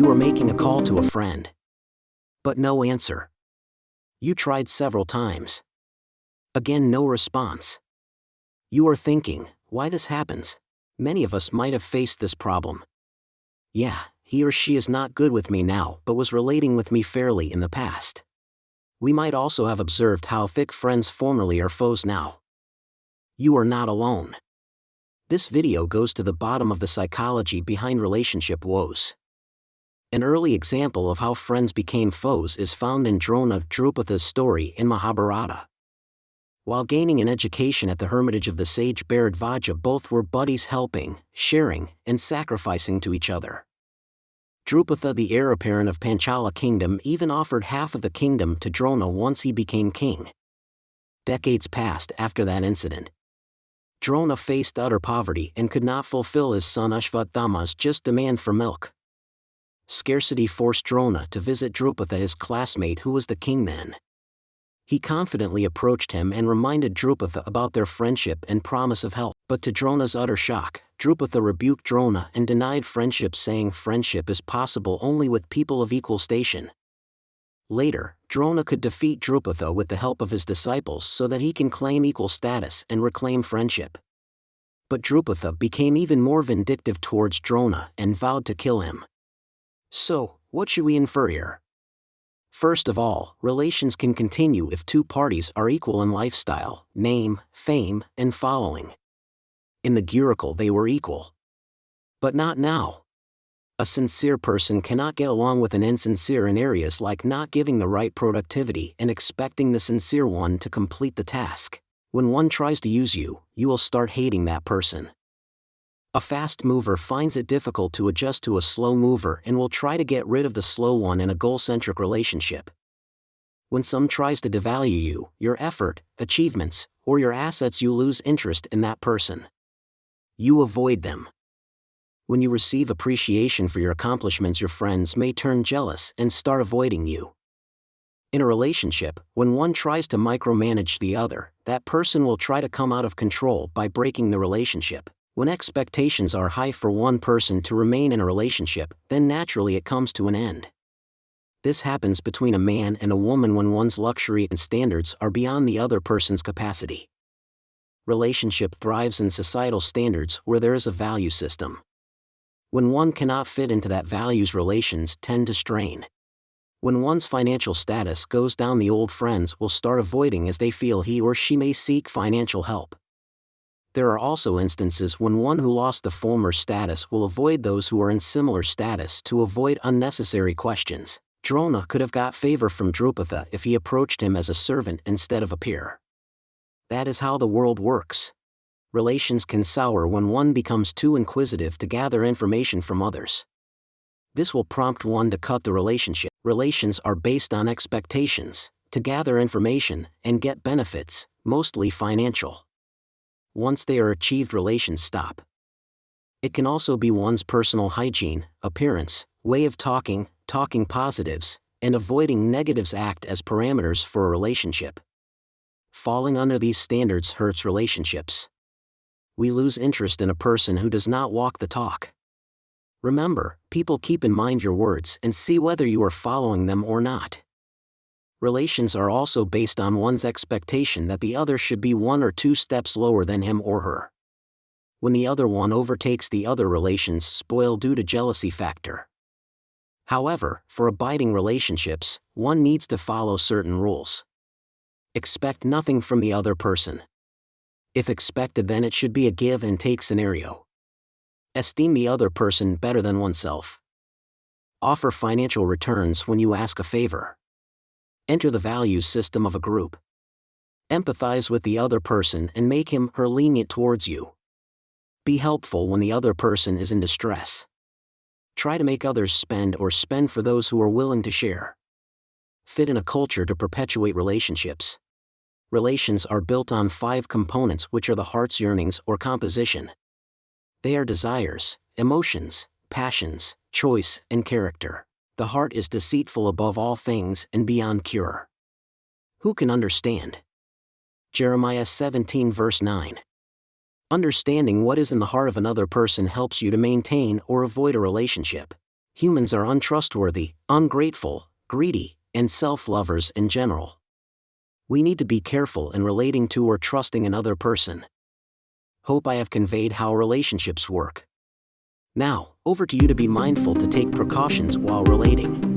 You are making a call to a friend. But no answer. You tried several times. Again, no response. You are thinking, why this happens? Many of us might have faced this problem. Yeah, he or she is not good with me now, but was relating with me fairly in the past. We might also have observed how thick friends formerly are foes now. You are not alone. This video goes to the bottom of the psychology behind relationship woes. An early example of how friends became foes is found in Drona and Drupatha's story in Mahabharata. While gaining an education at the hermitage of the sage Bharadvaja, both were buddies, helping, sharing, and sacrificing to each other. Drupatha, the heir apparent of Panchala kingdom, even offered half of the kingdom to Drona once he became king. Decades passed after that incident. Drona faced utter poverty and could not fulfill his son Ashvatthama's just demand for milk. Scarcity forced Drona to visit Drupatha, his classmate who was the king then. He confidently approached him and reminded Drupatha about their friendship and promise of help. But to Drona's utter shock, Drupatha rebuked Drona and denied friendship, saying friendship is possible only with people of equal station. Later, Drona could defeat Drupatha with the help of his disciples so that he can claim equal status and reclaim friendship. But Drupatha became even more vindictive towards Drona and vowed to kill him. So, what should we infer here? First of all, relations can continue if two parties are equal in lifestyle, name, fame, and following. In the Gurukul they were equal. But not now. A sincere person cannot get along with an insincere in areas like not giving the right productivity and expecting the sincere one to complete the task. When one tries to use you, you will start hating that person. A fast mover finds it difficult to adjust to a slow mover and will try to get rid of the slow one in a goal-centric relationship. When some tries to devalue you, your effort, achievements, or your assets, you lose interest in that person. You avoid them. When you receive appreciation for your accomplishments, your friends may turn jealous and start avoiding you. In a relationship, when one tries to micromanage the other, that person will try to come out of control by breaking the relationship. When expectations are high for one person to remain in a relationship, then naturally it comes to an end. This happens between a man and a woman when one's luxury and standards are beyond the other person's capacity. Relationship thrives in societal standards where there is a value system. When one cannot fit into that values, relations tend to strain. When one's financial status goes down, the old friends will start avoiding as they feel he or she may seek financial help. There are also instances when one who lost the former status will avoid those who are in similar status to avoid unnecessary questions. Drona could have got favor from Drupatha if he approached him as a servant instead of a peer. That is how the world works. Relations can sour when one becomes too inquisitive to gather information from others. This will prompt one to cut the relationship. Relations are based on expectations, to gather information and get benefits, mostly financial. Once they are achieved, relations stop. It can also be one's personal hygiene, appearance, way of talking positives, and avoiding negatives act as parameters for a relationship. Falling under these standards hurts relationships. We lose interest in a person who does not walk the talk. Remember, people keep in mind your words and see whether you are following them or not. Relations are also based on one's expectation that the other should be one or two steps lower than him or her. When the other one overtakes the other, relations spoil due to jealousy factor. However, for abiding relationships, one needs to follow certain rules. Expect nothing from the other person. If expected, then it should be a give and take scenario. Esteem the other person better than oneself. Offer financial returns when you ask a favor. Enter the values system of a group. Empathize with the other person and make him, her lenient towards you. Be helpful when the other person is in distress. Try to make others spend or spend for those who are willing to share. Fit in a culture to perpetuate relationships. Relations are built on 5 components, which are the heart's yearnings or composition. They are desires, emotions, passions, choice, and character. The heart is deceitful above all things and beyond cure. Who can understand? Jeremiah 17 verse 9. Understanding what is in the heart of another person helps you to maintain or avoid a relationship. Humans are untrustworthy, ungrateful, greedy, and self-lovers in general. We need to be careful in relating to or trusting another person. Hope I have conveyed how relationships work. Now, over to you to be mindful to take precautions while relating.